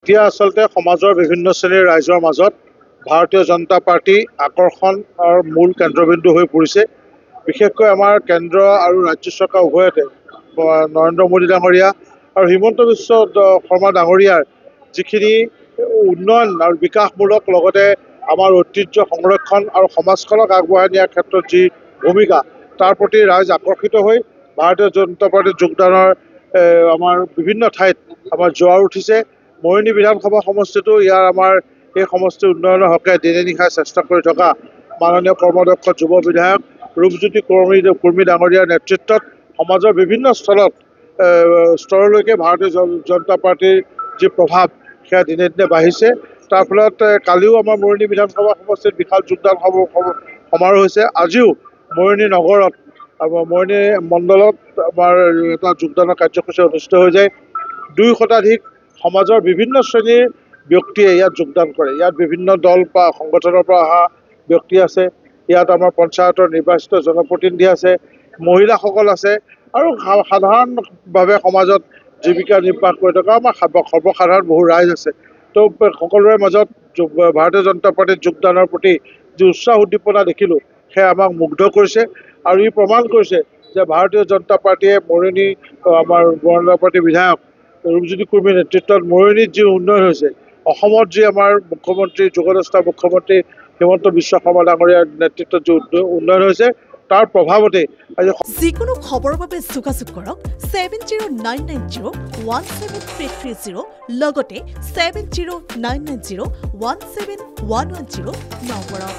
এতিয়া আচলতে সমাজৰ বিভিন্ন শ্ৰেণীৰ ৰাইজৰ মাজত ভাৰতীয় জনতা পাৰ্টি আকৰ্ষণৰ মূল কেন্দ্ৰবিন্দু হৈ পৰিছে। বিশেষকৈ আমাৰ কেন্দ্ৰ আৰু ৰাজ্য চৰকাৰ উভয়তে নৰেন্দ্ৰ মোদী ডাঙৰীয়া আৰু হিমন্ত বিশ্ব শৰ্মা ডাঙৰীয়াৰ যিখিনি উন্নয়ন আৰু বিকাশমূলক লগতে আমাৰ ঐতিহ্য সংৰক্ষণ আৰু সমাজখনক আগবঢ়াই নিয়াৰ ক্ষেত্ৰত যি ভূমিকা, তাৰ প্ৰতি ৰাইজ আকৰ্ষিত হৈ ভাৰতীয় জনতা পাৰ্টীৰ যোগদানৰ আমাৰ বিভিন্ন ঠাইত আমাৰ জোৱাৰ উঠিছে। মৰিয়নি বিধানসভা সমষ্টিটো ইয়াৰ আমাৰ এই সমষ্টিৰ উন্নয়নৰ হকে দিনে নিশাই চেষ্টা কৰি থকা মাননীয় কৰ্মদক্ষ যুৱ বিধায়ক ৰূপজ্যোতি কুৰ্মী ডাঙৰীয়াৰ নেতৃত্বত সমাজৰ বিভিন্ন স্তৰলৈকে ভাৰতীয় জনতা পাৰ্টীৰ যি প্ৰভাৱ সেয়া দিনে দিনে বাঢ়িছে। তাৰ ফলত কালিও আমাৰ মৰিয়নি বিধানসভা সমষ্টিত বিশাল যোগদান সমাৰোহ হৈছে। আজিও মৰিয়নি নগৰত মৰিয়নি মণ্ডলত আমাৰ এটা যোগদানৰ কাৰ্যসূচী অনুষ্ঠিত হৈ যায়। 2 শতাধিক সমাজৰ বিভিন্ন শ্ৰেণীৰ ব্যক্তিয়ে ইয়াত যোগদান কৰে। ইয়াত বিভিন্ন দল বা সংগঠনৰ পৰা অহা ব্যক্তি আছে। ইয়াত আমাৰ পঞ্চায়তৰ নিৰ্বাচিত জনপ্ৰতিনিধি আছে, মহিলাসকল আছে আৰু সাধাৰণভাৱে সমাজত জীৱিকা নিৰ্বাহ কৰি থকা আমাৰ সৰ্বসাধাৰণ বহু ৰাইজ আছে। তো সকলোৰে মাজত ভাৰতীয় জনতা পাৰ্টীৰ যোগদানৰ প্ৰতি যি উৎসাহ উদ্দীপনা দেখিলোঁ, সেয়া আমাক মুগ্ধ কৰিছে আৰু ই প্ৰমাণ কৰিছে যে ভাৰতীয় জনতা পাৰ্টীয়ে মৰিয়নি আমাৰ জনতা পাৰ্টীৰ বিধায়ক ৰূপজ্যোতি কুৰ্মীৰ নেতৃত্বত মৰিয়নিত যি উন্নয়ন হৈছে, অসমত যি আমাৰ মুখ্যমন্ত্ৰী যোগদস্তা মুখ্যমন্ত্ৰী হিমন্ত বিশ্ব শৰ্মা ডাঙৰীয়াৰ নেতৃত্বত যি উন্নয়ন হৈছে, তাৰ প্ৰভাৱতে আজি যিকোনো খবৰৰ বাবে যোগাযোগ কৰক 7099017330 লগতে 7099017110 নম্বৰত।